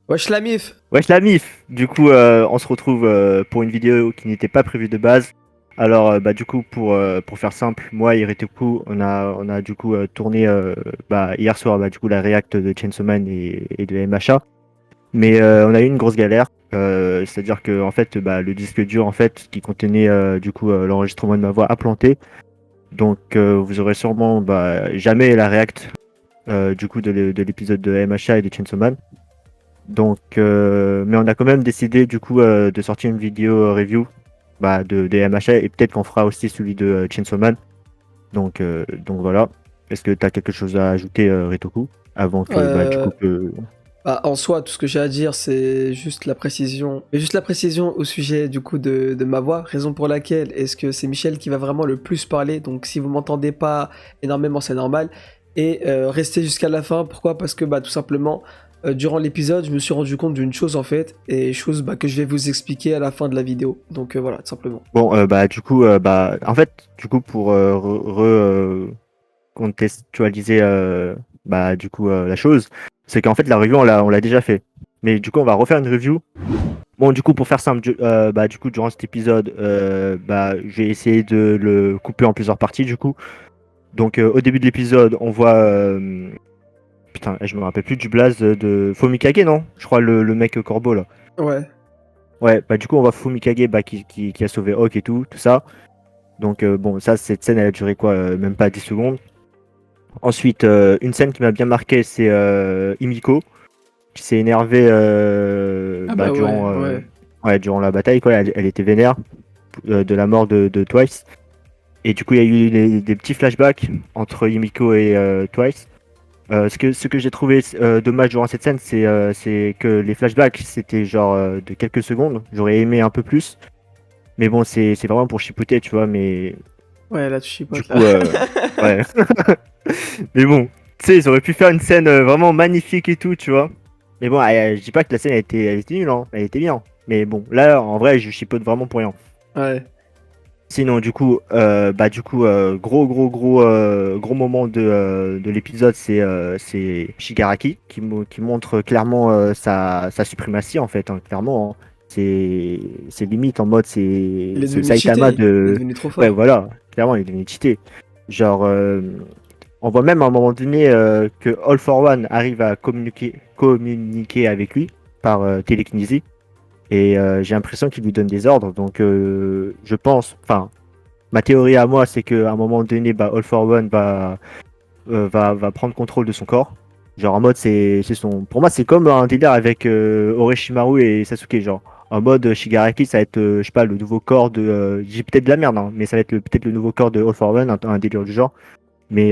Wesh la mif. Wesh la mif! Du coup, on se retrouve pour une vidéo qui n'était pas prévue de base. Alors, du coup, pour faire simple, moi et Retoku, on a du coup tourné hier soir du coup la React de Chainsaw Man et de MHA. Mais on a eu une grosse galère. C'est-à-dire que en fait, le disque dur en fait qui contenait du coup l'enregistrement de ma voix a planté. Donc, vous aurez sûrement jamais la React du coup de l'épisode de MHA et de Chainsaw Man. Donc, mais on a quand même décidé du coup de sortir une vidéo review de MHA et peut-être qu'on fera aussi celui de Chainsaw Man. Donc voilà. Est-ce que tu as quelque chose à ajouter, Retoku, avant que du Euh, coup que... En soi, tout ce que j'ai à dire, c'est juste la précision. Et juste la précision au sujet du coup de ma voix, raison pour laquelle est-ce que c'est Michel qui va vraiment le plus parler. Donc si vous m'entendez pas énormément, c'est normal. Et restez jusqu'à la fin. Pourquoi? Parce que tout simplement, durant l'épisode, je me suis rendu compte d'une chose en fait. Et chose que je vais vous expliquer à la fin de la vidéo. Donc voilà, tout simplement. Bon, du coup, en fait, du coup, pour contextualiser du coup la chose, c'est qu'en fait la review on l'a déjà fait. Mais du coup, on va refaire une review. Bon, du coup, pour faire simple, du coup, durant cet épisode, j'ai essayé de le couper en plusieurs parties, du coup. Donc, au début de l'épisode, on voit. Putain, je me rappelle plus du blaze de Fumikage, non? Je crois le mec corbeau, là. Ouais. Ouais, du coup, on voit Fumikage qui a sauvé Hawk et tout ça. Donc, bon, cette scène, elle a duré quoi? Même pas 10 secondes. Ensuite, une scène qui m'a bien marqué, c'est Himiko, qui s'est énervée Ah bah ouais, ouais. durant la bataille, quoi. Elle était vénère de la mort de Twice. Et du coup, il y a eu des petits flashbacks entre Yumiko et Twice. Ce que j'ai trouvé dommage durant cette scène, c'est que les flashbacks, c'était genre de quelques secondes. J'aurais aimé un peu plus. Mais bon, c'est vraiment pour chipoter, tu vois. Mais Ouais, là tu du chipotes là. coup, ouais. Mais bon, tu sais, ils auraient pu faire une scène vraiment magnifique et tout, tu vois. Mais bon, je dis pas que la scène elle était nulle, hein. Elle était bien. Mais bon, là, en vrai, je chipote vraiment pour rien. Ouais. Sinon, gros moment de l'épisode, c'est Shigaraki qui montre clairement sa suprématie en fait, hein, clairement, hein. C'est limite en mode Il est c'est le devenu Saitama cheaté. Il est de... devenu trop Ouais, fort. voilà, clairement, il est devenu cheaté. Genre, on voit même à un moment donné que All for One arrive à communiquer avec lui par télékinésie. Et j'ai l'impression qu'il lui donne des ordres. Donc, je pense, enfin, ma théorie à moi, c'est qu'à un moment donné, All for One va prendre contrôle de son corps. Genre, en mode, c'est son. Pour moi, c'est comme un délire avec Orochimaru et Sasuke. Genre, en mode, Shigaraki, ça va être, je sais pas, le nouveau corps de. J'ai peut-être de la merde, hein, mais ça va être peut-être le nouveau corps de All for One, un délire du genre. Mais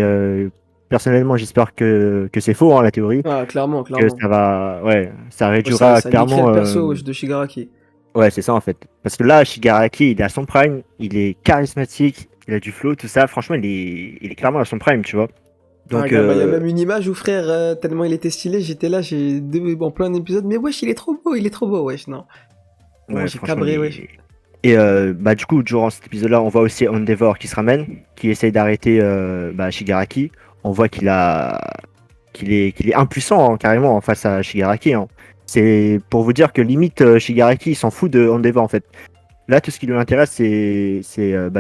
personnellement, j'espère que c'est faux, hein, la théorie. Ah, clairement, Que clairement. ça va. Ouais, ça Ouais, ça, réduira ça niquerait clairement. le perso wesh, de Shigaraki. Ouais, c'est ça en fait. Parce que là, Shigaraki, il est à son prime, il est charismatique, il a du flow, tout ça. Franchement, il est clairement à son prime, tu vois. Ah, Donc, regarde, il y a même une image où frère, tellement il était stylé, j'étais là, en plein épisode, mais wesh, il est trop beau, wesh, non. Bon, ouais, j'ai franchement, cabré, wesh. Et du coup, durant cet épisode-là, on voit aussi Endeavor qui se ramène, qui essaye d'arrêter Shigaraki. On voit qu'il est impuissant, hein, carrément, face à Shigaraki, hein. C'est pour vous dire que limite, Shigaraki, il s'en fout de Endeavor, en fait. Là, tout ce qui lui intéresse, c'est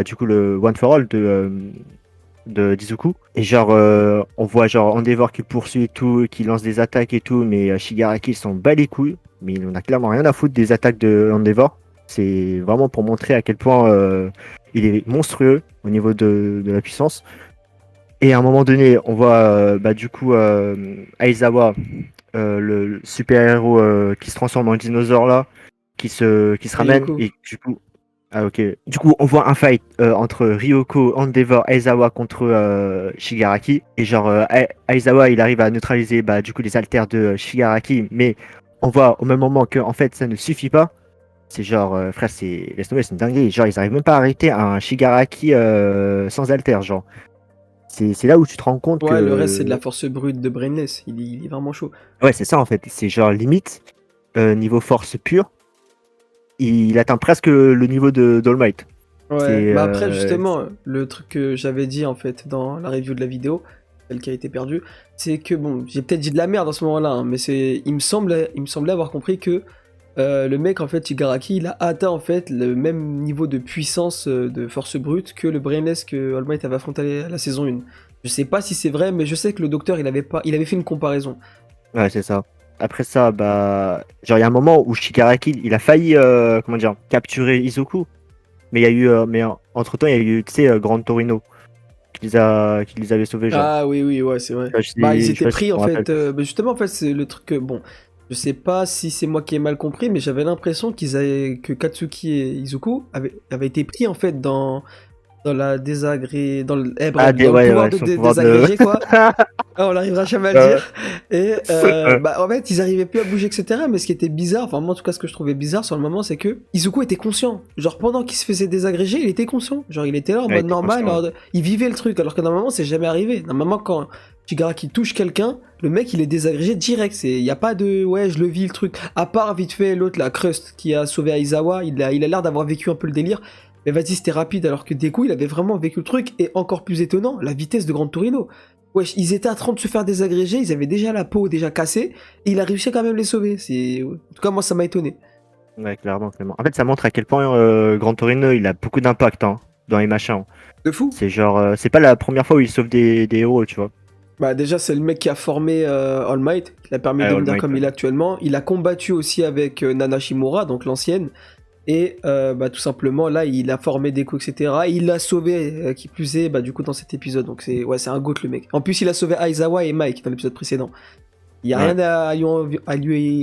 du coup le One for All de Dizuku. Et genre, on voit genre Endeavor qui le poursuit et tout, qui lance des attaques et tout, mais Shigaraki s'en bat les couilles. Mais il en a clairement rien à foutre des attaques de Endeavor. C'est vraiment pour montrer à quel point il est monstrueux au niveau de la puissance. Et à un moment donné, on voit Aizawa, le super-héros qui se transforme en dinosaure là, qui se ramène. Ryoko. Et du coup, ah ok. Du coup, on voit un fight entre Ryoko, Endeavor, Aizawa contre Shigaraki. Et genre, Aizawa, il arrive à neutraliser du coup les haltères de Shigaraki. Mais on voit au même moment que en fait, ça ne suffit pas. C'est genre, frère, laisse tomber, c'est une dinguerie. Genre, ils arrivent même pas à arrêter un Shigaraki sans haltères. Genre, c'est là où tu te rends compte Ouais, le reste, c'est de la que. force brute de Brainless, il est vraiment chaud. Ouais, c'est ça en fait. C'est genre limite, niveau force pure, il atteint presque le niveau de d'All Might. Ouais, C'est. bah après, justement, le truc que j'avais dit, en fait, dans la review de la vidéo, celle qui a été perdue, c'est que, bon, j'ai peut-être dit de la merde à ce moment-là, hein, mais il me semblait avoir compris que le mec, en fait, Shigaraki, il a atteint, en fait, le même niveau de puissance de force brute que le Brainless que All Might avait affronté à la saison 1. Je sais pas si c'est vrai, mais je sais que le docteur, il avait fait une comparaison. Ouais, c'est ça. Après ça, bah, genre, il y a un moment où Shigaraki, il a failli, comment dire, capturer Izuku. Mais il y a eu, entre-temps, il y a eu, tu sais, Grand Torino qui les avait sauvés, genre. Ah oui, oui, ouais, c'est vrai. Je sais Bah, ils je sais étaient pas si tu pris, te en rappelles. fait. Bah, justement, en fait, c'est le truc que, bon, je sais pas si c'est moi qui ai mal compris, mais j'avais l'impression que Katsuki et Izuku avaient été pris, en fait, dans la Ah, bref, dans le ouais, pouvoir ouais, de son pouvoir de. désagréger, quoi. Ah, on n'arrivera jamais à le Euh, dire. Et ouais. bah, en fait, ils arrivaient plus à bouger, etc. Mais ce qui était bizarre, enfin moi en tout cas ce que je trouvais bizarre sur le moment, c'est que Izuku était conscient. Genre pendant qu'il se faisait désagréger, il était conscient. Genre il était là en Ouais, il mode était normal, conscient, ouais. il vivait le truc. Alors que normalement c'est jamais arrivé. Normalement quand Shigaraki touche quelqu'un, le mec il est désagrégé direct. Y a pas de ouais je le vis le truc. À part vite fait l'autre la Crust qui a sauvé Aizawa, il a l'air d'avoir vécu un peu le délire. Mais vas-y, c'était rapide, alors que Deku, il avait vraiment vécu le truc, et encore plus étonnant, la vitesse de Grand Torino. Wesh, ils étaient à 30 de se faire désagréger, ils avaient déjà la peau déjà cassée, et il a réussi à quand même les sauver. En tout cas, moi, ça m'a étonné. Ouais, clairement, clairement. En fait, ça montre à quel point Grand Torino, il a beaucoup d'impact, hein, dans les machins. De fou. C'est genre, c'est pas la première fois où il sauve des héros, tu vois. Bah déjà, c'est le mec qui a formé All Might, qui l'a permis de Ouais, All devenir Might, comme ouais. il est actuellement. Il a combattu aussi avec Nana Shimura, donc l'ancienne. Et bah, tout simplement, là, il a formé Deku, etc. Et il l'a sauvé, qui plus est, bah, du coup, dans cet épisode. Donc c'est un GOAT, le mec. En plus, il a sauvé Aizawa et Mike dans l'épisode précédent. Il y a Ouais. rien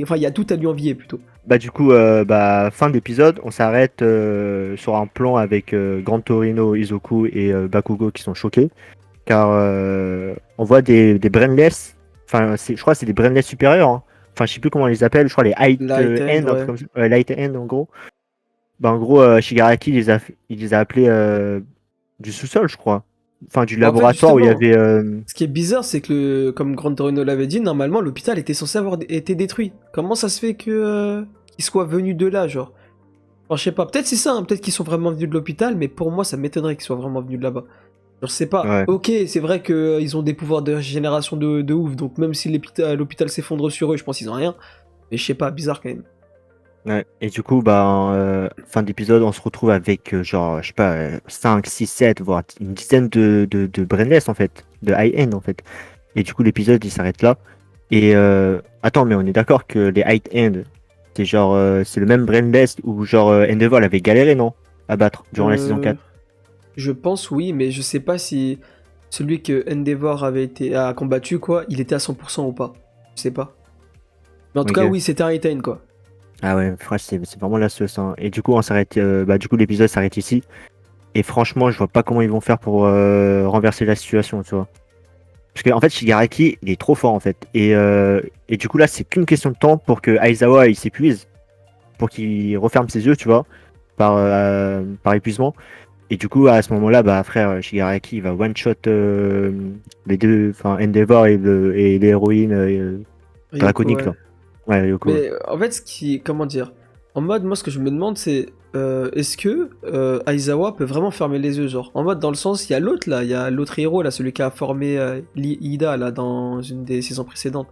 enfin, il y a tout à lui envier, plutôt. Bah du coup, bah, fin d'épisode, on s'arrête sur un plan avec Grand Torino, Izuku et Bakugo qui sont choqués, car on voit des brainless, enfin je crois que c'est des brainless supérieurs, hein. Enfin je sais plus comment on les appelle, je crois les Height Light End, End, un truc ouais. comme ça. Light End en gros. Bah en gros, Shigaraki il les a appelés du sous-sol, je crois. Enfin du Bah, en fait, laboratoire où il y justement, avait... ce qui est bizarre, c'est que, comme Grand Torino l'avait dit, normalement, l'hôpital était censé avoir été détruit. Comment ça se fait que qu'ils soient venus de là, genre? Enfin, je sais pas, peut-être c'est ça, hein, peut-être qu'ils sont vraiment venus de l'hôpital, mais pour moi, ça m'étonnerait qu'ils soient vraiment venus de là-bas. Genre, je sais pas. Ouais. Ok, c'est vrai qu'ils ont des pouvoirs de régénération de ouf, donc même si l'hôpital s'effondre sur eux, je pense qu'ils ont rien. Mais je sais pas, bizarre quand même. Ouais. Et du coup, bah, fin d'épisode, on se retrouve avec, genre, je sais pas, 5, 6, 7, voire une dizaine de brainless, en fait, de high-end, en fait. Et du coup, l'épisode, il s'arrête là. Et attends, mais on est d'accord que les high-end, c'est genre, c'est le même brainless où, genre, Endeavor avait galéré, non? À battre, durant la saison Euh, 4. je pense oui, mais je sais pas si celui que Endeavor a combattu, quoi, il était à 100% ou pas. Je sais pas. Mais en tout cas, Ok. oui, c'était un retain, quoi. Ah ouais, frère, c'est vraiment la sauce, hein. Et du coup, on s'arrête, bah, du coup, l'épisode s'arrête ici. Et franchement, je vois pas comment ils vont faire pour renverser la situation, tu vois. Parce qu'en fait, Shigaraki, il est trop fort en fait. Et du coup, là, c'est qu'une question de temps pour que Aizawa il s'épuise, pour qu'il referme ses yeux, tu vois, par épuisement. Et du coup, à ce moment-là, bah frère, Shigaraki il va one-shot les deux, enfin Endeavor et l'héroïne Ryoko, draconique ouais. là. Ouais, Yoko. Mais en fait, comment dire? En mode, moi, ce que je me demande, c'est est-ce que Aizawa peut vraiment fermer les yeux, genre? En mode, dans le sens, il y a l'autre là, il y a l'autre héros là, celui qui a formé Ida là dans une des saisons précédentes.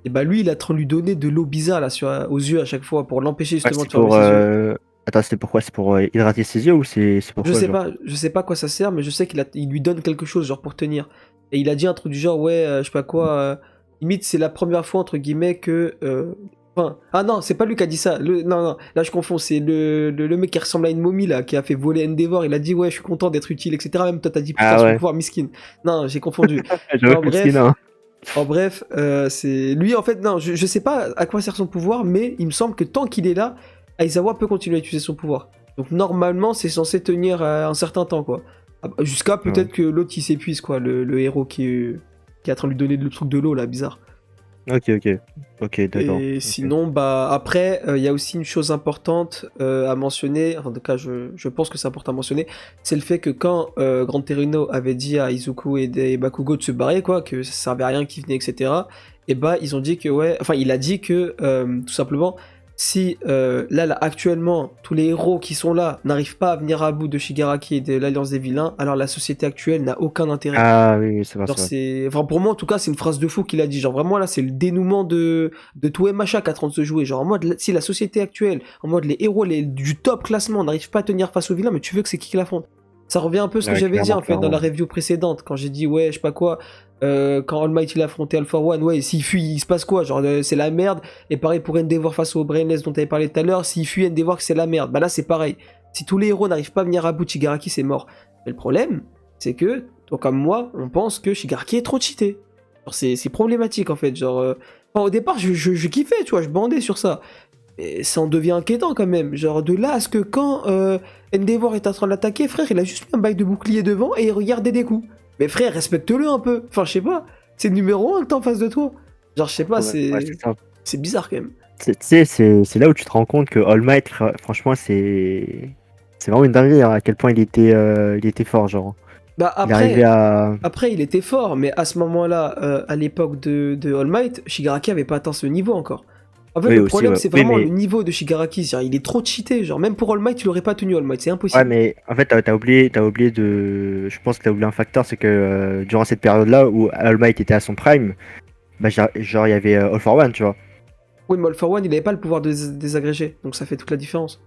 Et bah lui, il est en train de lui donner de l'eau bizarre là aux yeux à chaque fois pour l'empêcher Ouais, justement c'est de fermer pour. ses yeux. Attends, c'était pourquoi? C'est pour hydrater ses yeux ou c'est pourquoi, genre? Je sais pas à quoi ça sert, mais je sais il lui donne quelque chose genre pour tenir. Et il a dit un truc du genre ouais, je sais pas quoi. Limite, c'est la première fois entre guillemets que enfin, ah non, c'est pas lui qui a dit ça. Non, non, là je confonds. C'est le mec qui ressemble à une momie là, qui a fait voler Endeavor. Il a dit ouais, je suis content d'être utile, etc. Même toi t'as dit putain Ah son ouais, pouvoir miskin. Non, j'ai confondu. Mais j'avoue que le hein. en bref, c'est lui en fait. Non, je sais pas à quoi sert son pouvoir, mais il me semble que tant qu'il est là, Aizawa peut continuer à utiliser son pouvoir. Donc normalement, c'est censé tenir un certain temps quoi. Jusqu'à Ouais. peut-être que l'autre il s'épuise quoi, le héros qui est en train de lui donner le truc de l'eau là, bizarre. Ok, ok. Ok, d'accord. Et Ok. sinon, bah après, il y a aussi une chose importante à mentionner, en tout cas je pense que c'est important à mentionner, c'est le fait que quand Grand Terino avait dit à Izuku et Bakugo de se barrer, quoi, que ça servait à rien qu'ils venaient, etc., et bah ils ont dit que, ouais, enfin il a dit que tout simplement, si là, actuellement, tous les héros qui sont là n'arrivent pas à venir à bout de Shigaraki et de l'Alliance des Vilains, alors la société actuelle n'a aucun intérêt. Ah oui, c'est vrai, Genre, c'est vrai. enfin, pour moi, en tout cas, c'est une phrase de fou qu'il a dit. Genre, vraiment, là, c'est le dénouement de tout MHA qui est en train de se jouer. Genre, en mode, si la société actuelle, en mode, les héros du top classement n'arrivent pas à tenir face aux vilains, mais tu veux que c'est qui l'affronte? Ça revient un peu à ce que Ouais, j'avais dit, clairement, en fait, dans la clairement. review précédente, quand j'ai dit, ouais, je sais pas quoi, quand All Might il a affronté Alpha One, ouais, s'il fuit, il se passe quoi? Genre, c'est la merde. Et pareil pour Endeavor face au Brainless dont tu avais parlé tout à l'heure, s'il fuit Endeavor, que c'est la merde. Bah là, c'est pareil. Si tous les héros n'arrivent pas à venir à bout de Shigaraki, c'est mort. Mais le problème, c'est que, toi comme moi, on pense que Shigaraki est trop cheaté. Genre, c'est problématique, en fait. Genre, enfin, au départ, je kiffais, tu vois, je bandais sur ça. Et ça en devient inquiétant quand même. Genre, de là à ce que quand Endeavor est en train de l'attaquer, frère, il a juste mis un bail de bouclier devant et il regardait des coups. Mais frère, respecte-le un peu. Enfin, je sais pas. C'est le numéro 1 que t'as en face de toi. Genre, je sais pas, Ouais, ouais, c'est ça. c'est bizarre quand même. Tu sais, c'est là où tu te rends compte que All Might, franchement, c'est vraiment une dinguerie hein, à quel point il était fort, genre. Bah Il arrivait à. après, il était fort, mais à ce moment-là, à l'époque de All Might, Shigaraki avait pas atteint ce niveau encore. En fait, Oui, le aussi, problème, ouais. c'est Oui, vraiment le mais. niveau de Shigaraki. Genre, il est trop cheaté. Genre, même pour All Might, il aurait pas tenu All Might. C'est Ouais, impossible. mais en fait, t'as oublié de. Je pense que t'as oublié un facteur, c'est que durant cette période-là où All Might était à son prime, bah, genre, il y avait All for One, tu vois. Oui, mais All for One, il avait pas le pouvoir de désagréger. Donc, ça fait toute la différence.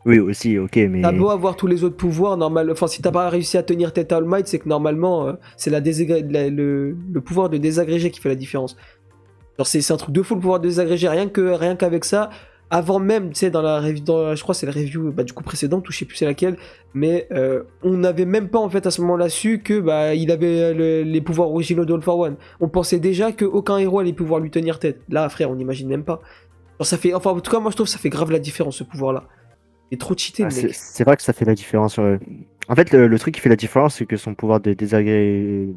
Oui, aussi, ok, T'as mais. beau avoir tous les autres pouvoirs, enfin, si t'as pas réussi à tenir tête à All Might, c'est que normalement, c'est le pouvoir de désagréger qui fait la différence. Genre, c'est un truc de fou le pouvoir de désagréger, rien qu'avec ça. Avant même, tu sais, dans la review, je crois que c'est la review bah, du coup précédente, ou je sais plus c'est laquelle, mais on n'avait même pas en fait à ce moment-là su que bah il avait les pouvoirs originaux de All for One. On pensait déjà qu'aucun héros allait pouvoir lui tenir tête. Là, frère, on n'imagine même pas. Genre, ça fait, enfin, en tout cas, moi je trouve que ça fait grave la différence ce pouvoir-là. Il est trop cheaté Ah, le mec. c'est vrai que ça fait la différence. Ouais. En fait, le truc qui fait la différence, c'est que son pouvoir de désagréger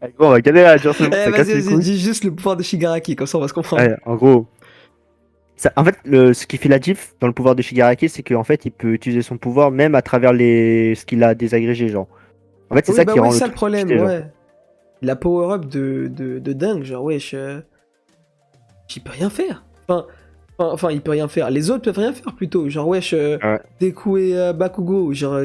Ah, gros, on va galérer à dire ce mot, Eh, ça casse vas-y, les vas-y, couilles. dis juste le pouvoir de Shigaraki, comme ça on va se comprendre. Ouais, en gros, en fait, ce qui fait la diff dans le pouvoir de Shigaraki, c'est qu'en fait, il peut utiliser son pouvoir même à travers ce qu'il a désagrégé, genre. En fait, c'est Oui, ça bah qui ouais, rend c'est le ça le truc problème, cheaté, genre. ouais. La power-up de dingue, genre, wesh, il peut rien faire. Enfin, il peut rien faire. Les autres peuvent rien faire plutôt. Genre, wesh, Ouais, Deku et Bakugo. Genre,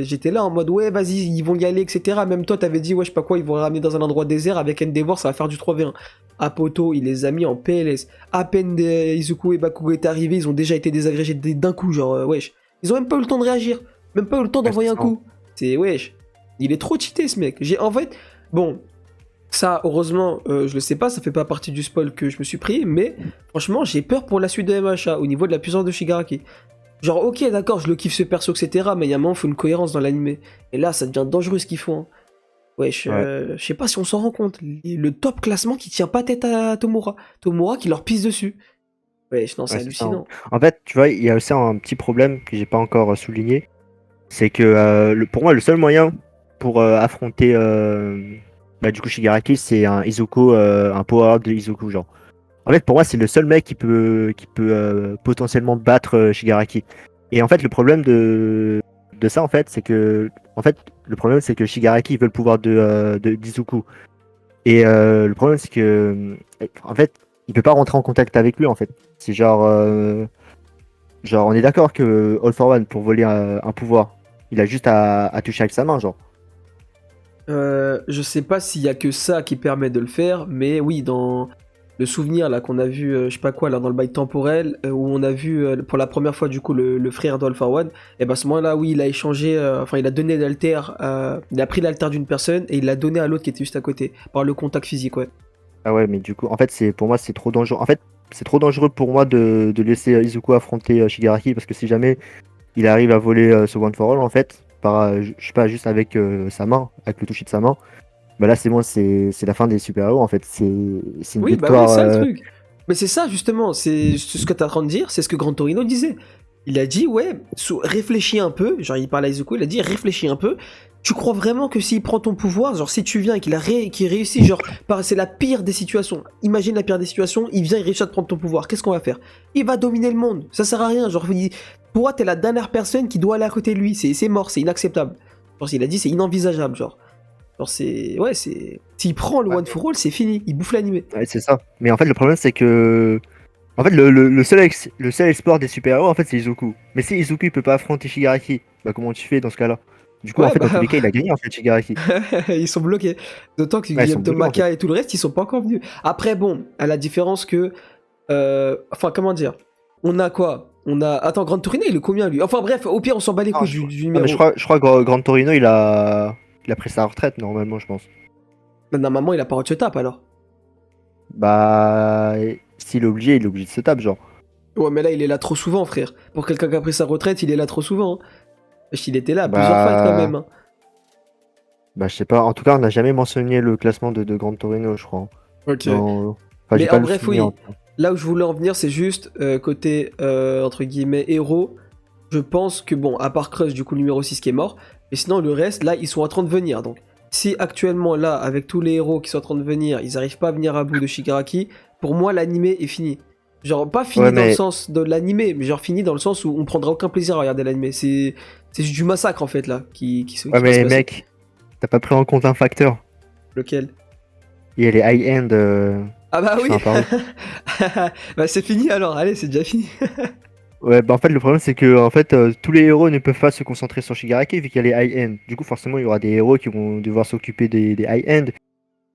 j'étais là en mode, ouais, vas-y, ils vont y aller, etc. Même toi, t'avais dit, ouais, je sais pas quoi, ils vont les ramener dans un endroit désert avec Endeavor, ça va faire du 3v1. Apoto, il les a mis en PLS. À peine Izuku et Bakugo étaient arrivés, ils ont déjà été désagrégés d'un coup. Genre, wesh. Ils ont même pas eu le temps de réagir. Même pas eu le temps ouais, d'envoyer c'est un ça. coup. C'est, wesh. Il est trop cheaté, ce mec. En fait, bon, ça, heureusement, je le sais pas, ça fait pas partie du spoil que je me suis pris, mais franchement, j'ai peur pour la suite de MHA au niveau de la puissance de Shigaraki. Genre, ok, d'accord, je le kiffe ce perso, etc., mais il y a un moment, il faut une cohérence dans l'animé. Et là, ça devient dangereux ce qu'ils font. Hein. Wesh, Ouais. je sais pas si on s'en rend compte. Le top classement qui tient pas tête à Tomura. Tomura qui leur pisse dessus. Wesh, non, c'est Ouais, c'est ça. Hein. hallucinant. En fait, tu vois, il y a aussi un petit problème que j'ai pas encore souligné. C'est que pour moi, le seul moyen pour affronter bah, du coup Shigaraki, c'est un Izuku, un power-up de Izuku, genre. En fait, pour moi, c'est le seul mec qui peut potentiellement battre Shigaraki. Et en fait, le problème de ça, en fait, c'est que le problème, c'est que Shigaraki veut le pouvoir d'Izuku. Et le problème, c'est que en fait, il peut pas rentrer en contact avec lui, en fait. C'est genre, on est d'accord que All for One, pour voler un pouvoir, il a juste à toucher avec sa main, genre. Je sais pas s'il y a que ça qui permet de le faire, mais oui, dans le souvenir là qu'on a vu, je sais pas quoi, là dans le bail temporel, où on a vu pour la première fois du coup le frère d'Alpha One, et ben à ce moment-là, oui, il a échangé, enfin il a donné l'alter, il a pris l'alter d'une personne et il l'a donné à l'autre qui était juste à côté, par le contact physique, ouais. Ah ouais, mais du coup, en fait, pour moi, c'est trop dangereux. En fait, c'est trop dangereux pour moi de laisser Izuku affronter Shigaraki parce que si jamais il arrive à voler ce One for All, en fait, je sais pas, juste avec sa main, avec le toucher de sa main, bah là, c'est bon, c'est la fin des super-héros, en fait. C'est une Oui, bah oui, victoire. c'est ça le truc. Mais c'est ça justement, c'est ce que t'es en train de dire, c'est ce que Gran Torino disait. Il a dit, ouais, réfléchis un peu, genre il parle à Izuku, il a dit, réfléchis un peu, tu crois vraiment que s'il prend ton pouvoir, genre si tu viens et qu'il réussit, genre, c'est la pire des situations, imagine la pire des situations, il vient, il réussit à te prendre ton pouvoir, qu'est-ce qu'on va faire? Il va dominer le monde, ça sert à rien, genre, toi t'es la dernière personne qui doit aller à côté de lui, c'est mort, c'est inacceptable. Genre, il a dit, c'est inenvisageable, genre. Genre c'est... Ouais, c'est... S'il prend le Ouais, One for All, c'est fini, il bouffe l'animé. ouais, c'est ça. Mais en fait, le problème, c'est que. En fait, le seul espoir des super-héros, en fait, c'est Izuku. Mais si Izuku il peut pas affronter Shigaraki, bah comment tu fais dans ce cas-là? Du coup, en Ouais, fait, dans tous bah... les cas, il a gagné, en fait, Shigaraki. Ils sont bloqués. D'autant que Ouais, ils Guillaume sont bloqués, en fait. Tomaka et tout le reste, ils sont pas encore venus. Après, bon, à la différence que... Enfin, comment dire? On a quoi? On a... Attends, Grand Torino, il est combien, lui? Enfin, bref, au pire, on s'en bat les Non, couilles du non, mais numéro. je crois que Gran Torino, il a pris sa retraite, normalement, je pense. Bah, normalement, il a pas de se tape, alors. Bah. S'il est obligé, il est obligé de se taper, genre. Ouais, mais là, il est là trop souvent, frère. Pour quelqu'un qui a pris sa retraite, il est là trop souvent. Hein. Parce qu'il était là à plusieurs fights, quand Bah. même. Hein. Bah, je sais pas. En tout cas, on n'a jamais mentionné le classement de Gran Torino, je crois. Ok. Non. Enfin, j'ai Mais pas en le bref, souvenir. oui. Là où je voulais en venir, c'est juste côté, entre guillemets, héros. Je pense que, bon, à part Crush, du coup, le numéro 6 qui est mort. Mais sinon, le reste, là, ils sont en train de venir. Donc, si actuellement, là, avec tous les héros qui sont en train de venir, ils arrivent pas à venir à bout de Shigaraki, pour moi, l'animé est fini. Genre, pas Ouais, fini dans le mais. sens de l'animé, mais genre fini dans le sens où on prendra aucun plaisir à regarder l'animé. C'est juste du massacre, en fait, là, qui Ouais, va se mais passer. mec, t'as pas pris en compte un facteur. Lequel? Il y a les high-end Ah bah qui sont oui. apparus. Bah c'est fini alors, allez, c'est déjà fini. Ouais, bah en fait, le problème, c'est que en fait, tous les héros ne peuvent pas se concentrer sur Shigaraki vu qu'il y a les high-end. Du coup, forcément, il y aura des héros qui vont devoir s'occuper des high-end.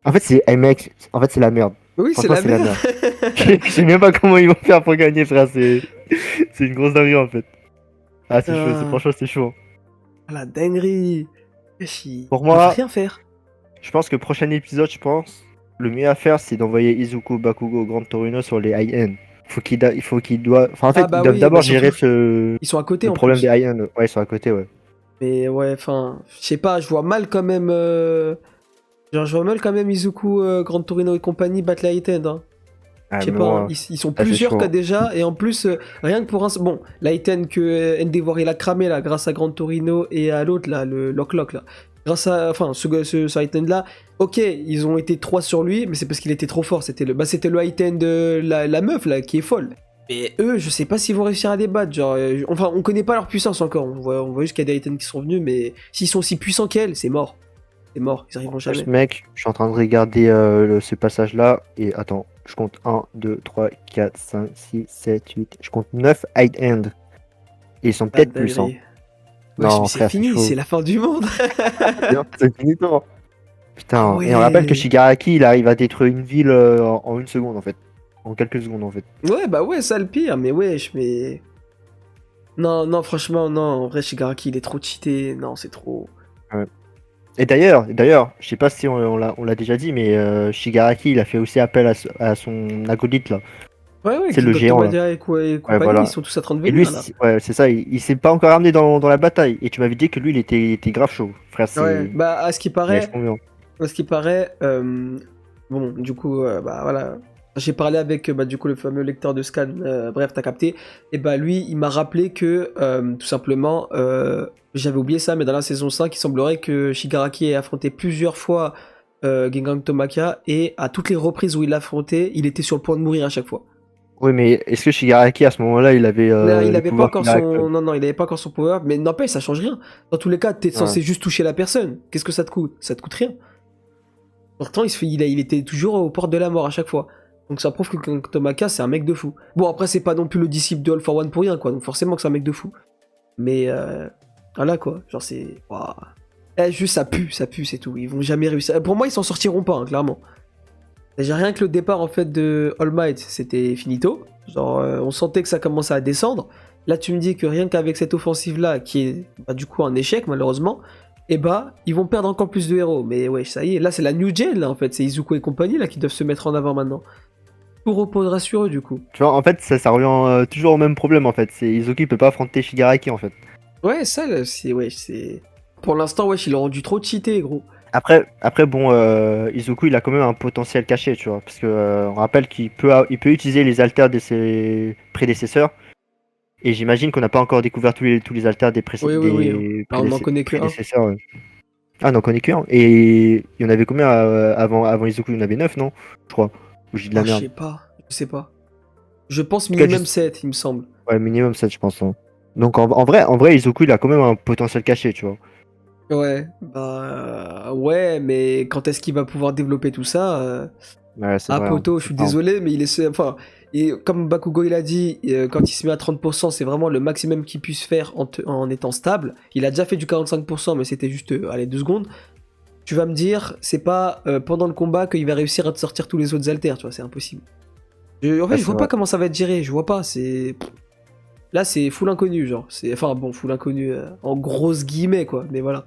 En fait, c'est. Hey, mec, en fait, c'est la merde. Oui, c'est Franchement, la c'est la merde. merde. Je sais même pas comment ils vont faire pour gagner, frère. C'est une grosse dinguerie, en fait. Ah, c'est chaud, Putain, franchement, c'est chaud. la dinguerie. Wesh, Pour ils peuvent moi, rien faire. je pense que prochain épisode, je pense, le mieux à faire, c'est d'envoyer Izuku, Bakugo, Grand Torino sur les high-end. Il faut qu'il doit. Enfin, en Ah fait, ils bah doivent oui, bah d'abord gérer surtout, ils sont à côté le en problème des plus. high-end. Ouais, ils sont à côté, ouais. Mais ouais, enfin, je sais pas, je vois mal quand même. Genre, je vois mal quand même Izuku, Grand Torino et compagnie battre la Hit Hein. Ah, Je sais mais pas, hein, moi, ils sont là, c'est plusieurs chaud. que Hein. déjà, et en plus, rien que pour un. Bon, la Hit que Endeavor il a cramé là, grâce à Grand Torino et à l'autre là, le Lock Lock là. Grâce à. Enfin, ce Hit là, ok, ils ont été trois sur lui, mais c'est parce qu'il était trop fort. C'était le Hit de la meuf là, qui est folle. Mais eux, je sais pas s'ils vont réussir à les battre. Genre, enfin, on connaît pas leur puissance encore. On voit juste qu'il y a des items qui sont venus, mais s'ils sont aussi puissants qu'elle, c'est mort. C'est mort, ils arriveront Juste, jamais. mec, je suis en train de regarder ce passage-là. Et attends, je compte 1, 2, 3, 4, 5, 6, 7, 8. Je compte 9 high-end. Et ils sont La peut-être plus, hein. dinguerie. Wesh, mais Non, c'est frère, c'est fini, c'est chaud. la fin du monde. C'est fini, toi. Ah Putain, et on rappelle que ouais. Shigaraki, il arrive à détruire une ville en une seconde, en fait. En quelques secondes, en fait. Ouais, bah ouais, ça le pire, mais wesh, mais. Non, non, franchement, non. En vrai, Shigaraki, il est trop cheaté. Non, c'est trop. Ouais. Et d'ailleurs, je sais pas si on l'a déjà dit, mais Shigaraki, il a fait aussi appel à son acolyte, là. Ouais, ouais, C'est King le of géant, là. Tomadia et Ouais, compagnie, ils voilà. sont tous en train de Et lui, venir là. ouais, c'est ça, il s'est pas encore ramené dans la bataille. Et tu m'avais dit que lui, il était grave chaud. Frère, Ouais, c'est. bah à ce qui Il est paraît, vachement bien. à ce qui paraît, bon, du coup, bah voilà, j'ai parlé avec bah, du coup le fameux lecteur de scan, bref, t'as capté, et bah lui, il m'a rappelé que tout simplement, j'avais oublié ça, mais dans la saison 5, il semblerait que Shigaraki ait affronté plusieurs fois Gengang Tomaka, et à toutes les reprises où il l'a affronté, il était sur le point de mourir à chaque fois. Oui, mais est-ce que Shigaraki, à ce moment-là, il avait Non, il les avait pas pouvoirs encore qu'il a son, actuellement? non, non, il avait pas encore son power, mais n'empêche, ça change rien. Dans tous les cas, t'es Ouais. censé juste toucher la personne. Qu'est-ce que ça te coûte? Ça te coûte rien. Pourtant, il était toujours aux portes de la mort à chaque fois. Donc ça prouve que Tomaka, c'est un mec de fou. Bon, après, c'est pas non plus le disciple de All for One pour rien, quoi. Donc forcément que c'est un mec de fou. Mais voilà, quoi. Genre, c'est. Waouh. Juste, ça pue, c'est tout. Ils vont jamais réussir. Pour moi, ils s'en sortiront pas, hein, clairement. Déjà, rien que le départ, en fait, de All Might, c'était finito. Genre, on sentait que ça commençait à descendre. Là, tu me dis que rien qu'avec cette offensive-là, qui est bah, du coup un échec, malheureusement, et bah, ils vont perdre encore plus de héros. Mais ouais, ça y est, là, c'est la New Gen, là, en fait. C'est Izuku et compagnie, là, qui doivent se mettre en avant maintenant. Tout reposera sur eux, du coup. Tu vois, en fait, ça revient toujours au même problème, en fait. C'est Izuki peut pas affronter Shigaraki, en fait. Ouais, ça, là, c'est. Ouais, c'est. Pour l'instant, wesh, il a rendu trop cheaté, gros. Après bon, Izuku, il a quand même un potentiel caché, tu vois. Parce que on rappelle il peut utiliser les alters de ses prédécesseurs. Et j'imagine qu'on n'a pas encore découvert tous les alters Oui, oui, oui. Bah, on n'en connaît que un. prédécesseurs. Ah, non, on connaît qu'un. Et il y en avait combien avant Izuku? Il y en avait 9, non? Je crois. Ou j'ai de la Ah, je merde. sais pas. Je sais pas. Je pense En tout cas, minimum 7, il me semble. ouais, minimum 7, je pense. Hein. Donc en vrai, Izuku, il a quand même un potentiel caché, tu vois. Ouais, bah ouais, mais quand est-ce qu'il va pouvoir développer tout ça Ouais, c'est Ah vrai, hein. poto, je C'est suis pas un- désolé, mais enfin, et comme Bakugo il a dit, quand il se met à 30%, c'est vraiment le maximum qu'il puisse faire en étant stable. Il a déjà fait du 45%, mais c'était juste, allez, 2 secondes. Tu vas me dire, c'est pas pendant le combat qu'il va réussir à te sortir tous les autres haltères, tu vois, c'est impossible. En fait, Ouais, je c'est vois pas vrai. comment ça va être géré, je vois pas, c'est... Là, c'est full inconnu, genre. Enfin, bon, full inconnu, en grosses guillemets, quoi, mais voilà.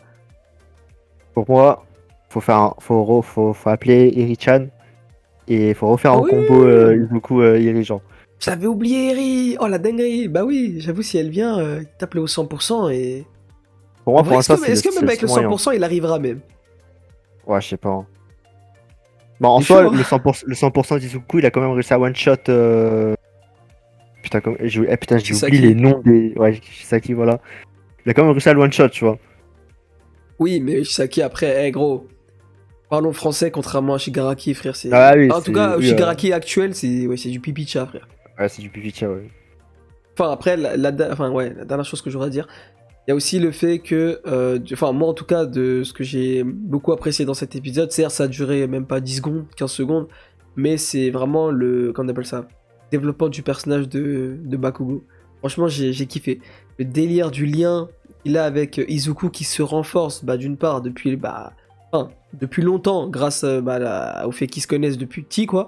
Pour moi, faut appeler Iri-chan et faut refaire Ah un oui, combo Izuku Iri-Jean. j'avais oublié Eri. Oh, la dinguerie. Bah oui, j'avoue, si elle vient, il tape le au 100% et... Pour En moi, vrai, pour l'instant, c'est est-ce que c'est même le avec le seul moyen. 100%, il arrivera même? Ouais, je sais pas, hein. Bon, en C'est soi, chaud, hein. le 100% d'Izuku, il a quand même réussi à one-shot. Putain, putain, C'est j'ai ça oublié les qui... noms des. Ouais, Shisaki, voilà. Il a quand même réussi à le one-shot, tu vois. Oui, mais Shisaki, après, gros, parlons français, contrairement à Shigaraki, frère, Ah c'est... oui, Enfin, en tout c'est. cas, Oui, Shigaraki actuel, c'est du pipi de chat, frère. ouais, c'est du Pipicha, ouais. Enfin, après, enfin, ouais, la dernière chose que j'aurais à dire, il y a aussi le fait que, enfin, moi en tout cas, de ce que j'ai beaucoup apprécié dans cet épisode, certes, ça a duré même pas 10 secondes, 15 secondes, mais c'est vraiment le, comment on appelle ça, développement du personnage de Bakugo. Franchement, j'ai kiffé. Le délire du lien qu'il a avec Izuku qui se renforce, bah, d'une part, enfin, depuis longtemps, grâce au fait qu'ils se connaissent depuis petit, quoi,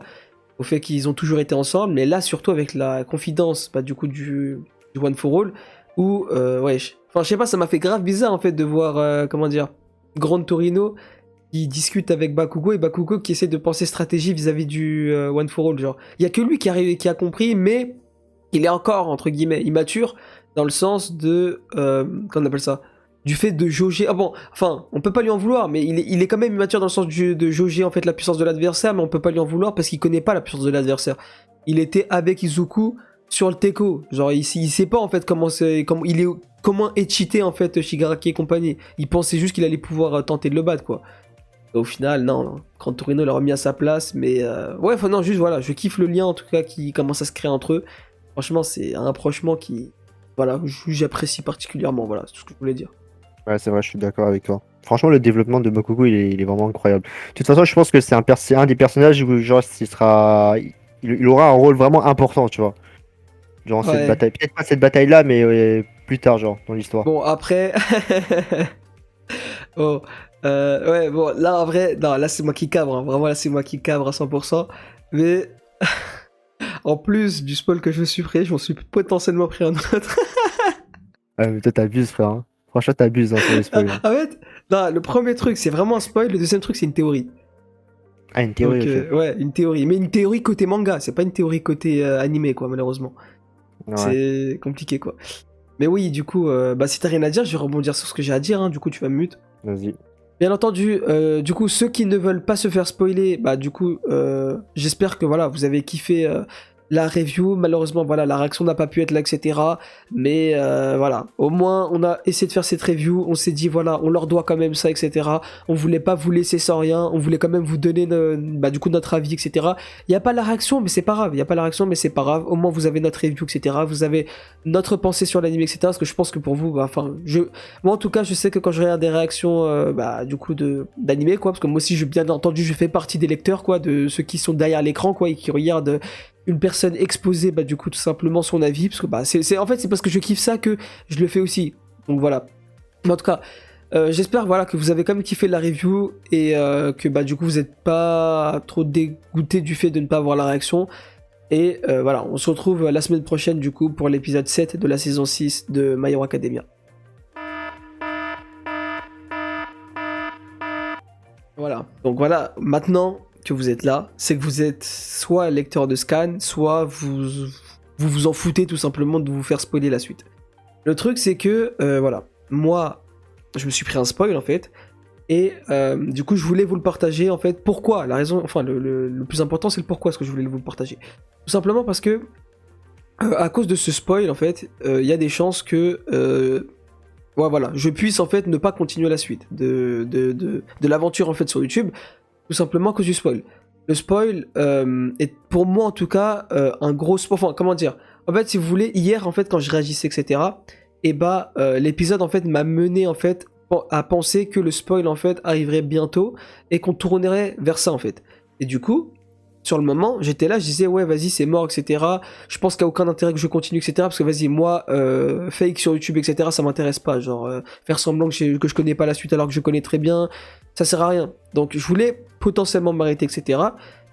au fait qu'ils ont toujours été ensemble, mais là, surtout avec la confidence, bah, du coup, du One for All, où, ouais, enfin, je sais pas, ça m'a fait grave bizarre, en fait, de voir, comment dire, Grande Torino qui discute avec Bakugo et Bakugo qui essaie de penser stratégie vis-à-vis du One for All, genre. Il y a que lui qui a compris, mais il est encore, entre guillemets, immature, dans le sens de, comment on appelle ça, du fait de jauger, ah bon, enfin, on peut pas lui en vouloir, mais il est quand même immature dans le sens de jauger, en fait, la puissance de l'adversaire, mais on peut pas lui en vouloir parce qu'il connaît pas la puissance de l'adversaire. Il était avec Izuku sur le Teko, genre, il sait pas, en fait, comment est cheaté, en fait, Shigaraki et compagnie. Il pensait juste qu'il allait pouvoir tenter de le battre, quoi. Et au final, non, Gran Torino l'a remis à sa place, mais ouais, enfin, non, juste voilà, je kiffe le lien en tout cas qui commence à se créer entre eux. Franchement, c'est un rapprochement qui, voilà, j'apprécie particulièrement, voilà, c'est tout ce que je voulais dire. Ouais, c'est vrai, je suis d'accord avec toi. Franchement, le développement de Bakugo, il est vraiment incroyable. De toute façon, je pense que c'est un des personnages où, genre, il aura un rôle vraiment important, tu vois. Genre, cette Ouais, bataille. Peut-être pas cette bataille-là, mais plus tard, genre, dans l'histoire. bon, après, oh, ouais, bon, là en vrai, non, là c'est moi qui cabre, hein. Vraiment là c'est moi qui cabre à 100%, mais en plus du spoil que je me suis pris, je m'en suis potentiellement pris un autre. Ouais, mais toi, t'abuses, frère, hein. Franchement, t'abuses hein, sur les spoils, hein. En fait, non, le premier truc c'est vraiment un spoil, le deuxième truc c'est une théorie. Ah, une théorie, Donc, ok. ouais, une théorie. Mais une théorie côté manga, c'est pas une théorie côté animé, quoi, malheureusement. Ouais. C'est compliqué, quoi. Mais oui, du coup, bah, si t'as rien à dire, je vais rebondir sur ce que j'ai à dire, hein, du coup, tu vas me mute. Vas-y. Bien entendu, du coup, ceux qui ne veulent pas se faire spoiler, bah, du coup, j'espère que, voilà, vous avez kiffé la review. Malheureusement, voilà, la réaction n'a pas pu être là, etc. Mais voilà, au moins, on a essayé de faire cette review. On s'est dit, voilà, on leur doit quand même ça, etc. On voulait pas vous laisser sans rien. On voulait quand même vous donner, bah, du coup, notre avis, etc. Il n'y a pas la réaction, mais c'est pas grave. Il n'y a pas la réaction, mais c'est pas grave. Au moins, vous avez notre review, etc. Vous avez notre pensée sur l'anime, etc. Parce que je pense que pour vous, bah, enfin, moi, en tout cas, je sais que quand je regarde des réactions, bah, du coup, d'animé, quoi, parce que moi aussi, bien entendu, je fais partie des lecteurs, quoi, de ceux qui sont derrière l'écran, quoi, et qui regardent une personne exposer, bah, du coup, tout simplement son avis, parce que, bah, en fait, c'est parce que je kiffe ça que je le fais aussi. Donc, voilà. Mais en tout cas, j'espère, voilà, que vous avez quand même kiffé la review, et que, bah, du coup, vous n'êtes pas trop dégoûté du fait de ne pas avoir la réaction. Et voilà, on se retrouve la semaine prochaine, du coup, pour l'épisode 7 de la saison 6 de My Hero Academia. Voilà, donc voilà, maintenant que vous êtes là, c'est que vous êtes soit lecteur de scan, soit vous en foutez tout simplement de vous faire spoiler la suite. Le truc c'est que, voilà, moi, je me suis pris un spoil en fait, et du coup je voulais vous le partager en fait. Pourquoi? La raison, enfin le plus important c'est le pourquoi est-ce que je voulais vous le partager. Tout simplement parce que, à cause de ce spoil en fait, il y a des chances que... ouais, voilà, je puisse en fait ne pas continuer la suite de l'aventure en fait sur YouTube, tout simplement à cause du spoil. Le spoil est pour moi en tout cas un gros spoil. Enfin, comment dire? En fait, si vous voulez, hier en fait quand je réagissais, etc. Et bah l'épisode en fait m'a mené en fait à penser que le spoil en fait arriverait bientôt et qu'on tournerait vers ça en fait. Et du coup, sur le moment, j'étais là, je disais ouais vas-y c'est mort, etc. Je pense qu'il n'y a aucun intérêt que je continue, etc. Parce que vas-y moi, fake sur YouTube, etc. ça m'intéresse pas. Genre faire semblant que je connais pas la suite alors que je connais très bien, ça sert à rien. Donc je voulais potentiellement m'arrêter, etc.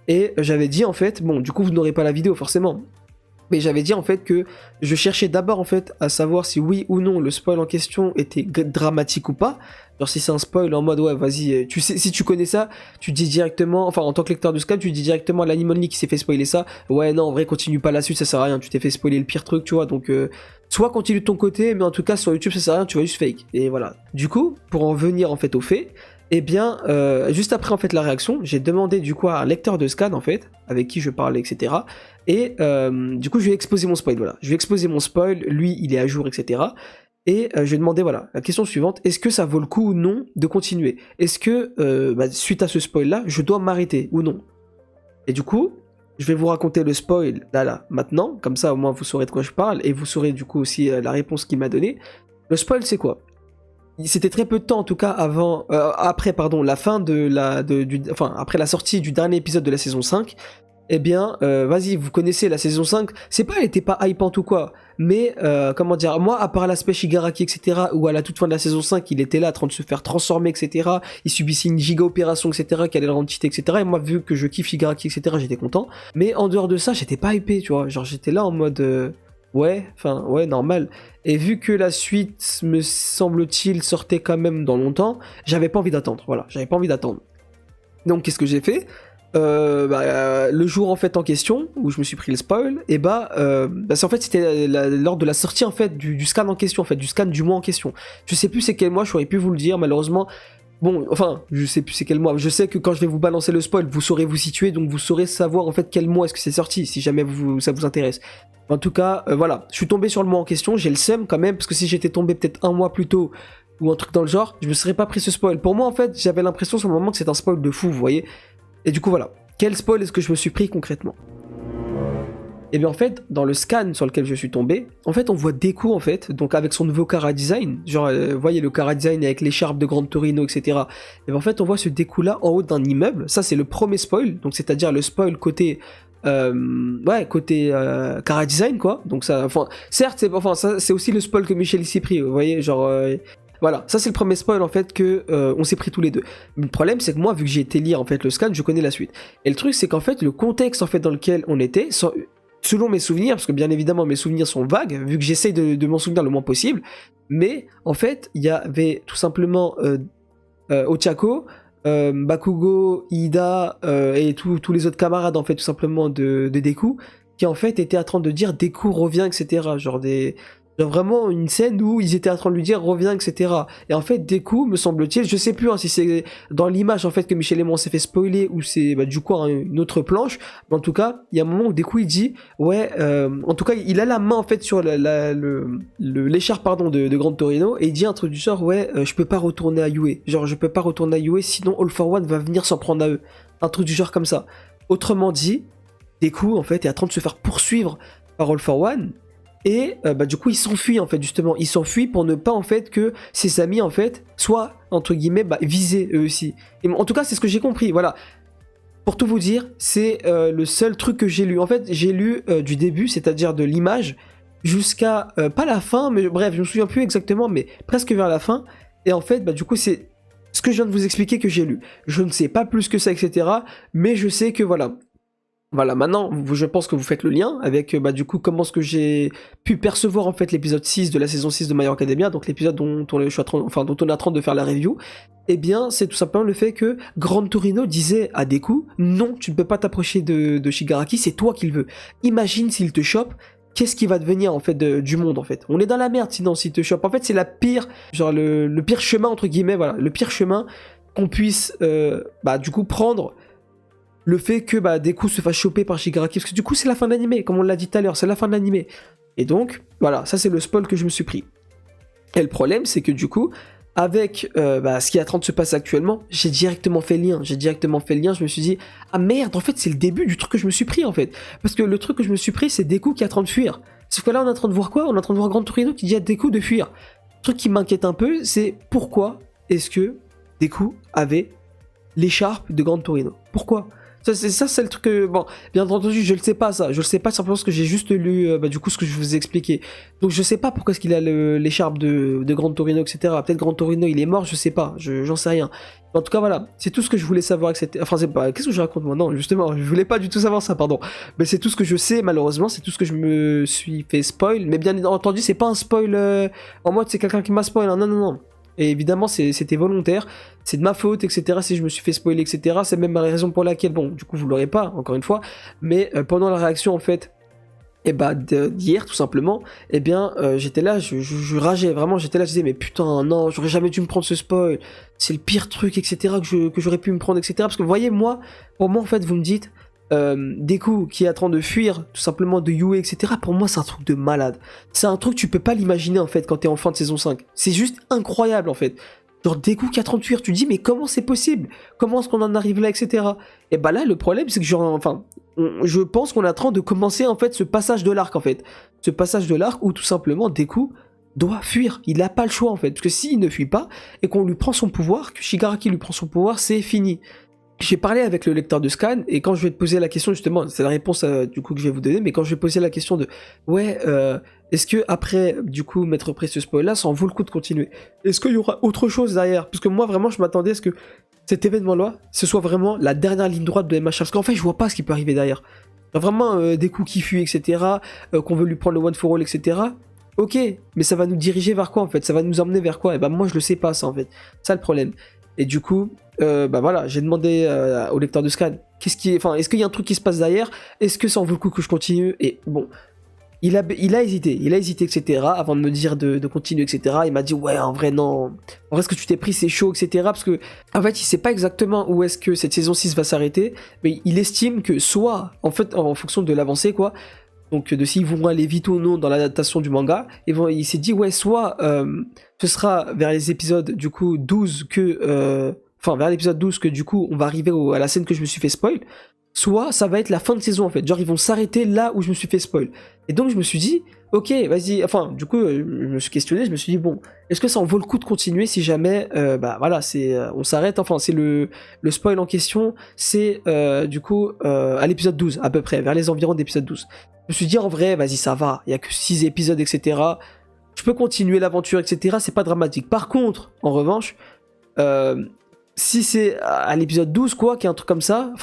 Et j'avais dit en fait, bon du coup vous n'aurez pas la vidéo forcément. Mais j'avais dit en fait que je cherchais d'abord en fait à savoir si oui ou non le spoil en question était dramatique ou pas. Genre si c'est un spoil en mode ouais vas-y, tu sais, si tu connais ça, tu dis directement, enfin en tant que lecteur de Scam, tu dis directement à l'Anime Only qui s'est fait spoiler ça, ouais non en vrai continue pas la suite, ça sert à rien, tu t'es fait spoiler le pire truc, tu vois, donc soit continue de ton côté, mais en tout cas sur YouTube ça sert à rien, tu vas juste fake. Et voilà. Du coup, pour en venir en fait au fait, eh bien, juste après en fait la réaction, j'ai demandé du coup à un lecteur de scan en fait, avec qui je parlais, etc. Et du coup, je lui ai exposé mon spoil, voilà. Je lui ai exposé mon spoil, lui, il est à jour, etc. Et je lui ai demandé, voilà, la question suivante, est-ce que ça vaut le coup ou non de continuer? Est-ce que, suite à ce spoil-là, je dois m'arrêter ou non? Et du coup, je vais vous raconter le spoil, là, maintenant, comme ça au moins vous saurez de quoi je parle, et vous saurez du coup aussi la réponse qu'il m'a donnée. Le spoil, c'est quoi? C'était très peu de temps en tout cas après la fin après la sortie du dernier épisode de la saison 5. Eh bien, vas-y, vous connaissez la saison 5, elle était pas hypante ou quoi, mais comment dire, moi, à part l'aspect Shigaraki, etc., où à la toute fin de la saison 5, il était là en train de se faire transformer, etc., il subissait une giga opération, etc., qui allait le rendre cheaté, etc., et moi, vu que je kiffe Shigaraki, etc., j'étais content, mais en dehors de ça, j'étais pas hypé, tu vois, genre j'étais là en mode, ouais, normal, et vu que la suite, me semble-t-il, sortait quand même dans longtemps, j'avais pas envie d'attendre, voilà, j'avais pas envie d'attendre. Donc qu'est-ce que j'ai fait ? Le jour en fait en question où je me suis pris le spoil, et c'est en fait c'était lors de la sortie en fait du scan en question, en fait du scan du mois en question. Je sais plus c'est quel mois, j'aurais pu vous le dire malheureusement. Bon, enfin, je sais plus c'est quel mois. Je sais que quand je vais vous balancer le spoil, vous saurez vous situer, donc vous saurez savoir en fait quel mois est-ce que c'est sorti, si jamais ça vous intéresse. En tout cas, voilà, je suis tombé sur le mois en question, j'ai le seum quand même, parce que si j'étais tombé peut-être un mois plus tôt, ou un truc dans le genre, je me serais pas pris ce spoil. Pour moi, en fait, j'avais l'impression sur le moment que c'est un spoil de fou, vous voyez. Et du coup, voilà. Quel spoil est-ce que je me suis pris concrètement? Et bien en fait, dans le scan sur lequel je suis tombé, en fait on voit Deku en fait, donc avec son nouveau Kara Design, genre vous voyez le Kara Design avec l'écharpe de Gran Torino, etc. Et bien en fait on voit ce Deku là en haut d'un immeuble, ça c'est le premier spoil, donc c'est-à-dire le spoil côté... Kara Design quoi, donc ça, enfin, certes c'est aussi le spoil que Michel s'est pris, vous voyez, genre... Voilà, ça c'est le premier spoil en fait que on s'est pris tous les deux. Mais le problème c'est que moi vu que j'ai été lire en fait le scan, je connais la suite. Et le truc c'est qu'en fait le contexte en fait dans lequel on était, selon mes souvenirs, parce que bien évidemment mes souvenirs sont vagues, vu que j'essaye de m'en souvenir le moins possible, mais en fait il y avait tout simplement Ochako, Bakugo, Ida et tous les autres camarades en fait tout simplement de Deku, qui en fait étaient en train de dire Deku revient, etc. Genre vraiment une scène où ils étaient en train de lui dire reviens, etc. Et en fait Deku, me semble-t-il, je sais plus si c'est dans l'image en fait que Michel Aimon s'est fait spoiler ou c'est du coup une autre planche, mais en tout cas il y a un moment où Deku il dit ouais, en tout cas il a la main en fait sur l'écharpe de Gran Torino et il dit un truc du genre ouais, je peux pas retourner à Yue, genre je peux pas retourner à Yue sinon All for One va venir s'en prendre à eux, un truc du genre comme ça. Autrement dit, Deku en fait est en train de se faire poursuivre par All for One. Et du coup il s'enfuit en fait justement, il s'enfuit pour ne pas en fait que ses amis en fait soient entre guillemets visés eux aussi. Et en tout cas c'est ce que j'ai compris, voilà. Pour tout vous dire, c'est le seul truc que j'ai lu. En fait j'ai lu du début, c'est-à-dire de l'image, jusqu'à pas la fin, mais bref je me souviens plus exactement, mais presque vers la fin. Et en fait du coup c'est ce que je viens de vous expliquer que j'ai lu. Je ne sais pas plus que ça, etc. Mais je sais que voilà. Voilà, maintenant, je pense que vous faites le lien avec, du coup, comment est-ce que j'ai pu percevoir, en fait, l'épisode 6 de la saison 6 de My Hero Academia, donc l'épisode dont on est en train de faire la review. Eh bien, c'est tout simplement le fait que Gran Torino disait à Deku, non, tu ne peux pas t'approcher de Shigaraki, c'est toi qui le veux. Imagine s'il te chope, qu'est-ce qui va devenir, en fait, du monde, en fait. On est dans la merde, sinon, s'il te chope. En fait, c'est la pire, genre, le pire chemin, entre guillemets, voilà, le pire chemin qu'on puisse, du coup, prendre le fait que Deku se fasse choper par Shigaraki, parce que du coup c'est la fin de l'animé, comme on l'a dit tout à l'heure, c'est la fin de l'animé. Et donc, voilà, ça c'est le spoil que je me suis pris. Et le problème c'est que du coup, avec ce qui est en train de se passer actuellement, j'ai directement fait le lien, je me suis dit, ah merde, en fait c'est le début du truc que je me suis pris en fait. Parce que le truc que je me suis pris c'est Deku qui est en train de fuir. Sauf que là on est en train de voir quoi ? On est en train de voir Gran Torino qui dit à Deku de fuir. Le truc qui m'inquiète un peu, c'est pourquoi est-ce que Deku avait l'écharpe de Gran Torino? Pourquoi? C'est le truc que, bon, bien entendu, je le sais pas ça, je le sais pas simplement parce que j'ai juste lu, du coup, ce que je vous ai expliqué. Donc je sais pas pourquoi est-ce qu'il a l'écharpe de Gran Torino, etc. Peut-être Gran Torino, il est mort, je sais pas, j'en sais rien. Mais en tout cas, voilà, c'est tout ce que je voulais savoir, etc. Enfin, c'est pas, qu'est-ce que je raconte moi? Non, justement, je voulais pas du tout savoir ça, pardon. Mais c'est tout ce que je sais, malheureusement, c'est tout ce que je me suis fait spoil. Mais bien entendu, c'est pas un spoil en mode c'est quelqu'un qui m'a spoil, hein. Non, non, non. Et évidemment, c'était volontaire, c'est de ma faute, etc. Si je me suis fait spoiler, etc. C'est même la raison pour laquelle, bon, du coup, vous l'aurez pas, encore une fois, mais pendant la réaction, en fait, et bah, d'hier, tout simplement, eh bien, j'étais là, je rageais, vraiment, j'étais là, je disais, mais putain, non, j'aurais jamais dû me prendre ce spoil, c'est le pire truc, etc., que j'aurais pu me prendre, etc. Parce que, vous voyez, moi, pour moi, en fait, vous me dites, Deku qui est en train de fuir tout simplement de Yue, etc. Pour moi, c'est un truc de malade. C'est un truc, tu peux pas l'imaginer en fait quand t'es en fin de saison 5. C'est juste incroyable en fait. Genre Deku qui est en train de fuir, tu te dis mais comment c'est possible? Comment est-ce qu'on en arrive là, etc. Et bah là, le problème c'est que je pense qu'on est en train de commencer en fait ce passage de l'arc en fait. Ce passage de l'arc où tout simplement Deku doit fuir. Il n'a pas le choix en fait. Parce que s'il ne fuit pas et qu'on lui prend son pouvoir, que Shigaraki lui prend son pouvoir, c'est fini. J'ai parlé avec le lecteur de scan et quand je vais te poser la question justement, c'est la réponse du coup que je vais vous donner, mais quand je vais poser la question de est-ce que après du coup m'être pris ce spoil là, ça en vaut le coup de continuer? Est-ce qu'il y aura autre chose derrière? Parce que moi vraiment je m'attendais à ce que cet événement là, ce soit vraiment la dernière ligne droite de MHR, parce qu'en fait je vois pas ce qui peut arriver derrière. Vraiment des coups qui fuient, etc. Qu'on veut lui prendre le one for all, etc. Ok, mais ça va nous diriger vers quoi en fait? Ça va nous emmener vers quoi? Et ben moi je le sais pas ça en fait. Ça le problème. Et du coup, voilà, j'ai demandé au lecteur de scan, est-ce qu'il y a un truc qui se passe derrière? Est-ce que ça en vaut le coup que je continue? Et bon, il a hésité, etc. Avant de me dire de continuer, etc. Il m'a dit, ouais, en vrai, non. En vrai, ce que tu t'es pris, c'est chaud, etc. Parce que, en fait, il sait pas exactement où est-ce que cette saison 6 va s'arrêter, mais il estime que soit, en fait, en fonction de l'avancée, quoi, donc de s'ils vont aller vite ou non dans l'adaptation du manga, et bon, il s'est dit ouais soit ce sera vers les épisodes du coup 12 que vers l'épisode 12 que du coup on va arriver à la scène que je me suis fait spoil, soit ça va être la fin de saison en fait, genre ils vont s'arrêter là où je me suis fait spoil. Et donc je me suis dit ok vas-y, enfin du coup je me suis questionné, je me suis dit bon est-ce que ça en vaut le coup de continuer si jamais voilà c'est on s'arrête, enfin c'est le spoil en question c'est du coup à l'épisode 12 à peu près, vers les environs d'épisode 12. Je me suis dit en vrai vas-y ça va, il y a que 6 épisodes etc. Je peux continuer l'aventure etc, c'est pas dramatique. Par contre en revanche si c'est à l'épisode 12 quoi, qu'il y a un truc comme ça,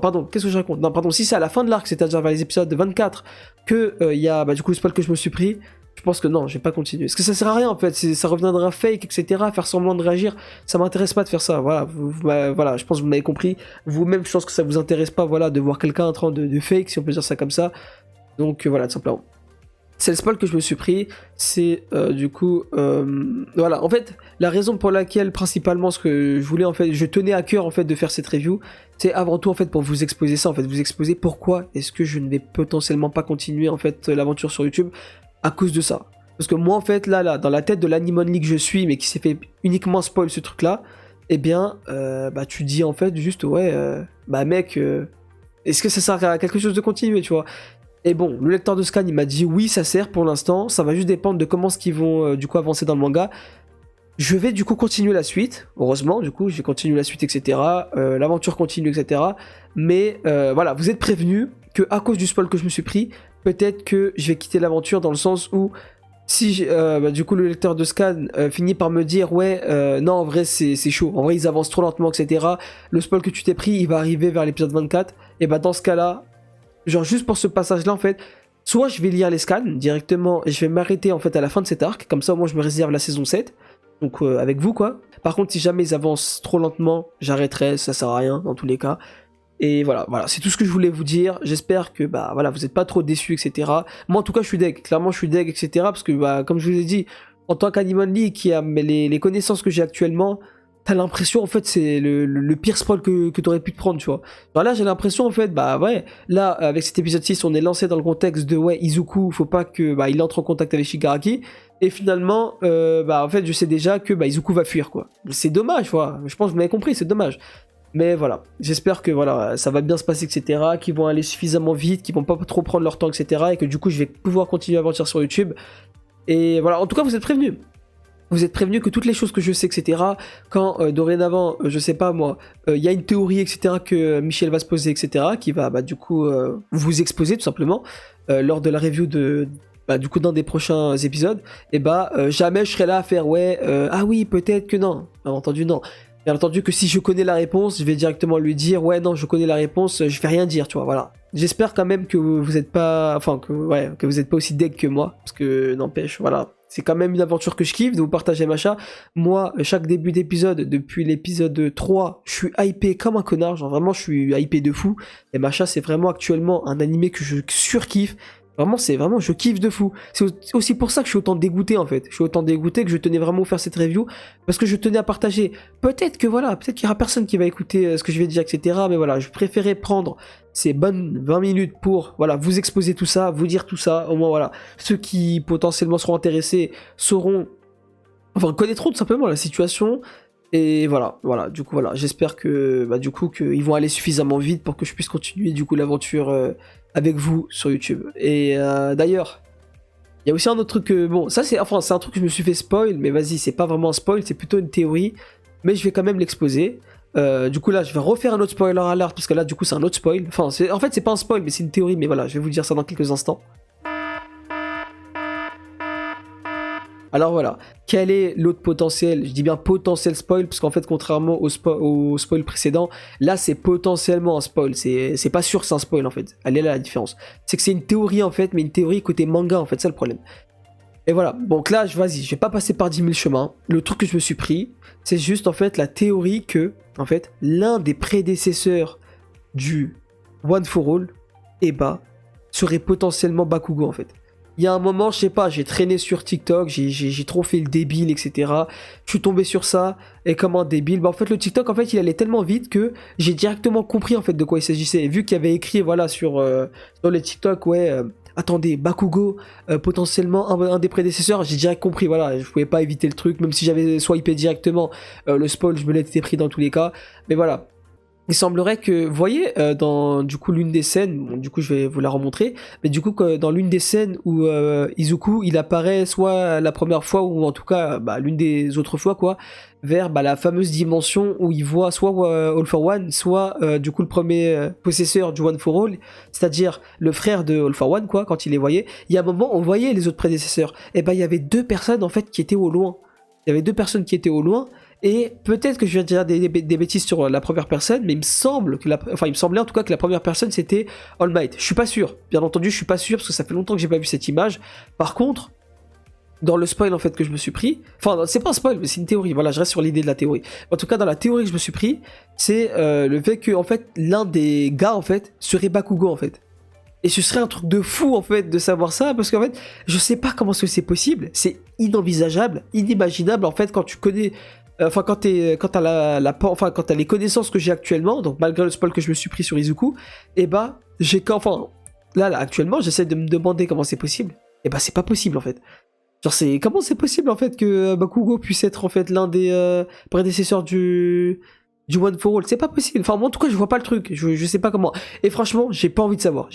pardon, qu'est-ce que je raconte? Non pardon, si c'est à la fin de l'arc, c'est-à-dire vers les épisodes 24 que il y a du coup le spoil que je me suis pris, je pense que non, je vais pas continuer. Parce que ça sert à rien en fait, ça reviendra fake, etc. Faire semblant de réagir, ça m'intéresse pas de faire ça. Voilà, voilà, je pense que vous m'avez compris. Vous-même, je pense que ça vous intéresse pas, voilà, de voir quelqu'un en train de fake, si on peut dire ça comme ça. Donc voilà, tout simplement. C'est le spoil que je me suis pris, c'est voilà, en fait, la raison pour laquelle, principalement, ce que je voulais, en fait, je tenais à cœur, en fait, de faire cette review, c'est avant tout, en fait, pour vous exposer ça, en fait, vous exposer pourquoi est-ce que je ne vais potentiellement pas continuer, en fait, l'aventure sur YouTube, à cause de ça. Parce que moi, en fait, là, dans la tête de l'Animon League que je suis, mais qui s'est fait uniquement spoil ce truc-là, eh bien, tu dis, en fait, juste, mec, est-ce que ça sert à quelque chose de continuer, tu vois? Et bon, le lecteur de scan, il m'a dit oui, ça sert pour l'instant, ça va juste dépendre de comment ce qu'ils vont du coup avancer dans le manga. Je vais du coup continuer la suite, heureusement, du coup, je vais continuer la suite, etc. L'aventure continue, etc. Mais voilà, vous êtes prévenus que à cause du spoil que je me suis pris, peut-être que je vais quitter l'aventure dans le sens où si du coup le lecteur de scan finit par me dire non en vrai c'est chaud, en vrai ils avancent trop lentement, etc. Le spoil que tu t'es pris, il va arriver vers l'épisode 24, et bah dans ce cas-là, genre juste pour ce passage là en fait, soit je vais lire les scans directement et je vais m'arrêter en fait à la fin de cet arc, comme ça au moins je me réserve la saison 7, donc avec vous quoi. Par contre si jamais ils avancent trop lentement, j'arrêterai, ça sert à rien dans tous les cas. Et voilà, c'est tout ce que je voulais vous dire. J'espère que voilà, vous êtes pas trop déçus, etc. Moi en tout cas je suis deg, clairement je suis deg, etc. Parce que comme je vous ai dit, en tant qu'Animon League qui a les connaissances que j'ai actuellement, t'as l'impression en fait c'est le pire spoil que t'aurais pu te prendre, tu vois. Alors là j'ai l'impression en fait là avec cet épisode 6 on est lancé dans le contexte de Izuku, faut pas que il entre en contact avec Shigaraki, et finalement en fait je sais déjà que Izuku va fuir quoi. C'est dommage, tu vois. Je pense que vous m'avez compris, c'est dommage. Mais voilà, j'espère que ça va bien se passer, etc. Qu'ils vont aller suffisamment vite, qu'ils vont pas trop prendre leur temps, etc. Et que du coup je vais pouvoir continuer à aventure sur YouTube. Et voilà, en tout cas vous êtes prévenus. Vous êtes prévenu que toutes les choses que je sais, etc., quand dorénavant, je sais pas moi, il y a une théorie, etc., que Michel va se poser, etc., qui va du coup vous exposer tout simplement lors de la review du coup d'un des prochains épisodes, et jamais je serai là à faire ouais, ah oui, peut-être que non. Bien entendu, non. Bien entendu que si je connais la réponse, je vais directement lui dire ouais, non, je connais la réponse, je vais rien dire, tu vois, voilà. J'espère quand même que vous êtes pas, enfin que vous êtes pas aussi deg que moi, parce que n'empêche, voilà. C'est quand même une aventure que je kiffe de vous partager machin. Moi, chaque début d'épisode, depuis l'épisode 3, je suis hypé comme un connard. Genre vraiment, je suis hypé de fou. Et machin, c'est vraiment actuellement un animé que je surkiffe. Vraiment, je kiffe de fou. C'est aussi pour ça que je suis autant dégoûté en fait. Je suis autant dégoûté que je tenais vraiment à faire cette review. Parce que je tenais à partager. Peut-être qu'il y aura personne qui va écouter ce que je vais dire, etc. Mais voilà, je préférais prendre ces bonnes 20 minutes pour vous exposer tout ça, vous dire tout ça. Au moins voilà, ceux qui potentiellement seront intéressés connaîtront tout simplement la situation. Et voilà, du coup j'espère que qu'ils vont aller suffisamment vite pour que je puisse continuer du coup l'aventure avec vous sur YouTube. Et d'ailleurs, il y a aussi un autre truc ça c'est un truc que je me suis fait spoil, mais vas-y, c'est pas vraiment un spoil, c'est plutôt une théorie, mais je vais quand même l'exposer. Du coup là, je vais refaire un autre spoiler alert parce que là du coup c'est un autre spoil. En fait, c'est pas un spoil, mais c'est une théorie, mais voilà, je vais vous dire ça dans quelques instants. Alors voilà, quel est l'autre potentiel? Je dis bien potentiel spoil, parce qu'en fait, contrairement au spoil précédent, là c'est potentiellement un spoil, c'est pas sûr que c'est un spoil en fait. Elle est là la différence. C'est que c'est une théorie en fait, mais une théorie côté manga en fait, c'est le problème. Et voilà, donc là, vas-y, je vais pas passer par 10 000 chemins. Le truc que je me suis pris, c'est juste en fait la théorie que, en fait, l'un des prédécesseurs du One for All, serait potentiellement Bakugo en fait. Il y a un moment, je sais pas, j'ai traîné sur TikTok, j'ai trop fait le débile, etc. Je suis tombé sur ça, et comme un débile, en fait le TikTok, en fait, il allait tellement vite que j'ai directement compris en fait de quoi il s'agissait. Et vu qu'il y avait écrit, sur les TikTok, attendez, Bakugo, potentiellement un des prédécesseurs, j'ai direct compris, voilà, je pouvais pas éviter le truc, même si j'avais swipé directement le spoil, je me l'étais pris dans tous les cas, mais voilà. Il semblerait que, vous voyez, dans du coup l'une des scènes, bon, du coup je vais vous la remontrer, mais du coup dans l'une des scènes où Izuku il apparaît soit la première fois ou en tout cas l'une des autres fois vers la fameuse dimension où il voit soit All for One, soit du coup le premier possesseur du One for All, c'est-à-dire le frère de All for One quand il les voyait. Il y a un moment on voyait les autres prédécesseurs, et il y avait deux personnes en fait qui étaient au loin. Il y avait deux personnes qui étaient au loin. Et peut-être que je vais dire des bêtises sur la première personne, mais il me semblait en tout cas que la première personne c'était All Might. Je suis pas sûr, bien entendu, je suis pas sûr parce que ça fait longtemps que j'ai pas vu cette image. Par contre, dans le spoil en fait que je me suis pris, c'est pas un spoil, mais c'est une théorie. Voilà, je reste sur l'idée de la théorie. En tout cas, dans la théorie que je me suis pris, c'est le fait que en fait l'un des gars en fait serait Bakugo en fait. Et ce serait un truc de fou en fait de savoir ça, parce qu'en fait, je sais pas comment c'est possible, c'est inenvisageable, inimaginable en fait quand tu connais. Quand t'as les connaissances que j'ai actuellement, donc malgré le spoil que je me suis pris sur Izuku, là actuellement, j'essaie de me demander comment c'est possible. C'est pas possible en fait. Genre comment c'est possible en fait que Bakugo puisse être en fait l'un des prédécesseurs du One for All, c'est pas possible. Moi en tout cas je vois pas le truc, je sais pas comment. Et franchement j'ai pas envie de savoir,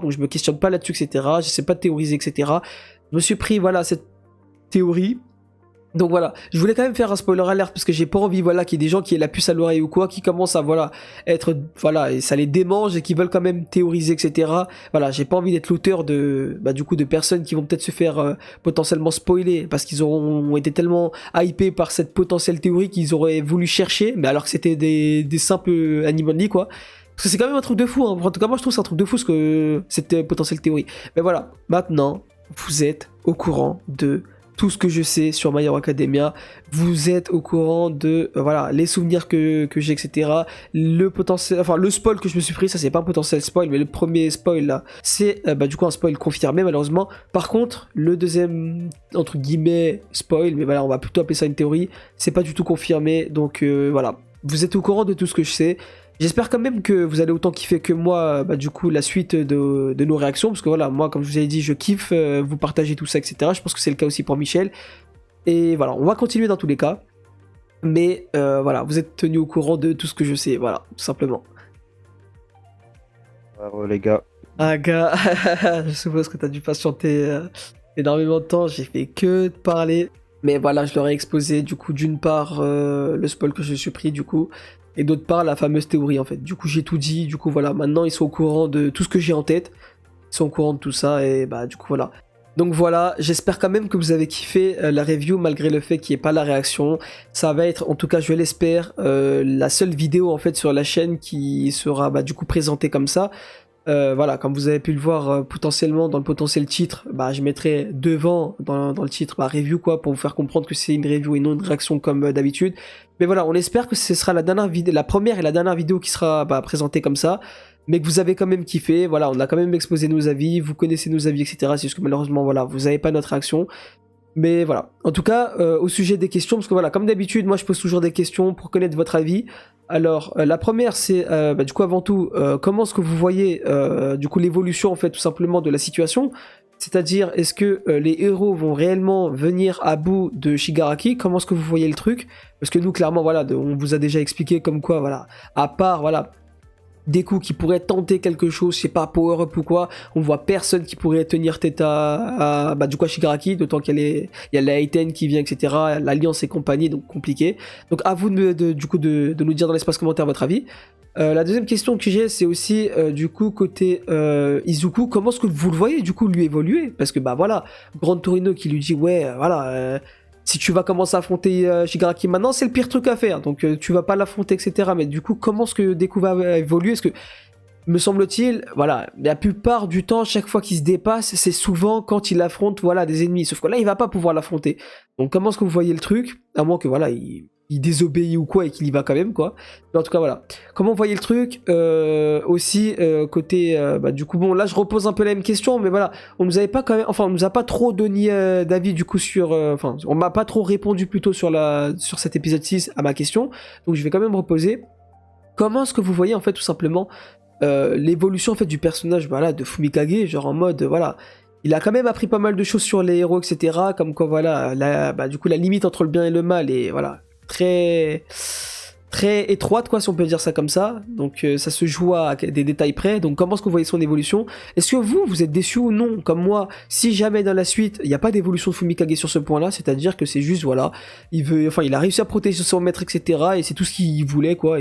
donc je me questionne pas là-dessus, etc. Je sais pas théoriser, etc. Je me suis pris cette théorie. Donc voilà, je voulais quand même faire un spoiler alert parce que j'ai pas envie qu'il y ait des gens qui aient la puce à l'oreille ou qui commencent à être et ça les démange et qui veulent quand même théoriser, etc. Voilà, j'ai pas envie d'être l'auteur de de personnes qui vont peut-être se faire potentiellement spoiler parce qu'ils auront été tellement hypés par cette potentielle théorie qu'ils auraient voulu chercher, mais alors que c'était des simples animali Parce que c'est quand même un truc de fou, hein. En tout cas moi je trouve c'est un truc de fou cette potentielle théorie. Mais voilà, maintenant vous êtes au courant de tout ce que je sais sur My Hero Academia, vous êtes au courant de les souvenirs que j'ai, etc. Le potentiel, le spoil que je me suis pris, ça c'est pas un potentiel spoil, mais le premier spoil là, c'est du coup un spoil confirmé malheureusement. Par contre, le deuxième entre guillemets spoil, mais on va plutôt appeler ça une théorie, c'est pas du tout confirmé, donc vous êtes au courant de tout ce que je sais. J'espère quand même que vous allez autant kiffer que moi, du coup, la suite de nos réactions, parce que moi, comme je vous avais dit, je kiffe vous partager tout ça, etc. Je pense que c'est le cas aussi pour Michel. Et voilà, on va continuer dans tous les cas. Mais vous êtes tenus au courant de tout ce que je sais, voilà, tout simplement. Alors les gars. Ah gars, je suppose que t'as dû patienter énormément de temps, j'ai fait que de parler. Mais voilà, je leur ai exposé du coup d'une part le spoil que je suis pris du coup, et d'autre part la fameuse théorie en fait. Du coup j'ai tout dit, du coup voilà, maintenant ils sont au courant de tout ce que j'ai en tête, ils sont au courant de tout ça et bah du coup voilà. Donc voilà, j'espère quand même que vous avez kiffé la review malgré le fait qu'il n'y ait pas la réaction. Ça va être, en tout cas je l'espère, la seule vidéo en fait sur la chaîne qui sera bah, du coup présentée comme ça. Voilà, comme vous avez pu le voir potentiellement dans le potentiel titre, bah, je mettrai devant dans le titre bah, review quoi pour vous faire comprendre que c'est une review et non une réaction comme d'habitude. Mais voilà, on espère que ce sera la dernière vidéo, la première et la dernière vidéo qui sera bah, présentée comme ça, mais que vous avez quand même kiffé. Voilà, on a quand même exposé nos avis, vous connaissez nos avis, etc. C'est juste que malheureusement voilà, vous n'avez pas notre réaction. Mais voilà. En tout cas, au sujet des questions, parce que voilà, comme d'habitude, moi je pose toujours des questions pour connaître votre avis. Alors, la première, c'est bah, du coup avant tout, comment est-ce que vous voyez du coup l'évolution en fait tout simplement de la situation. C'est-à-dire, est-ce que les héros vont réellement venir à bout de Shigaraki? Comment est-ce que vous voyez le truc? Parce que nous, clairement, voilà, on vous a déjà expliqué comme quoi, voilà, à part, voilà, des coups qui pourraient tenter quelque chose, je sais pas, power-up ou quoi, on voit personne qui pourrait tenir tête à bah, du coup à Shigaraki, d'autant qu'il y a la Aiten qui vient, etc., l'Alliance et compagnie, donc compliqué. Donc à vous du coup de nous dire dans l'espace commentaire votre avis. La deuxième question que j'ai, c'est aussi du coup côté Izuku, comment est-ce que vous le voyez du coup lui évoluer? Parce que bah voilà, Grand Torino qui lui dit ouais, voilà, si tu vas commencer à affronter Shigaraki maintenant, c'est le pire truc à faire. Donc tu vas pas l'affronter, etc. Mais du coup, comment est-ce que Deku va évoluer? Est-ce que, me semble-t-il, voilà, la plupart du temps, chaque fois qu'il se dépasse, c'est souvent quand il affronte voilà, des ennemis. Sauf que là, il va pas pouvoir l'affronter. Donc comment est-ce que vous voyez le truc? À moins que voilà, il désobéit ou quoi et qu'il y va quand même, quoi. Mais en tout cas, voilà. Comment vous voyez le truc? Aussi, côté... bah, du coup, bon, là, je repose un peu la même question, mais voilà. On nous avait pas quand même... Enfin, on nous a pas trop donné d'avis, du coup, sur... Enfin, on m'a pas trop répondu, plutôt, sur cet épisode 6 à ma question. Donc, je vais quand même reposer. Comment est-ce que vous voyez, en fait, tout simplement, l'évolution, en fait, du personnage, voilà, de Fumikage, genre en mode, voilà... Il a quand même appris pas mal de choses sur les héros, etc. Comme quoi, voilà, bah, du coup, la limite entre le bien et le mal est, voilà, très très étroite quoi si on peut dire ça comme ça, donc ça se joue à des détails près. Donc comment est-ce que vous voyez son évolution? Est-ce que vous êtes déçu ou non comme moi si jamais dans la suite il n'y a pas d'évolution de Fumikage sur ce point là, c'est-à-dire que c'est juste voilà, il a réussi à protéger son maître, etc., et c'est tout ce qu'il voulait quoi,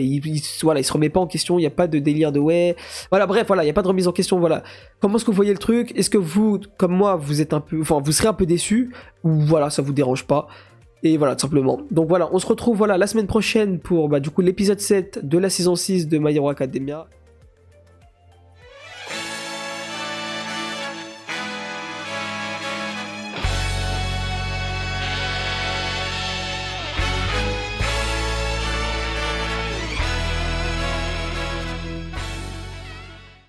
voilà, il se remet pas en question, il n'y a pas de délire de ouais, voilà, bref, voilà, il n'y a pas de remise en question, voilà. Comment est-ce que vous voyez le truc? Est-ce que vous, comme moi, vous êtes un peu, enfin vous serez un peu déçu, ou voilà, ça vous dérange pas? Et voilà, tout simplement. Donc voilà, on se retrouve voilà, la semaine prochaine pour bah, du coup l'épisode 7 de la saison 6 de My Hero Academia.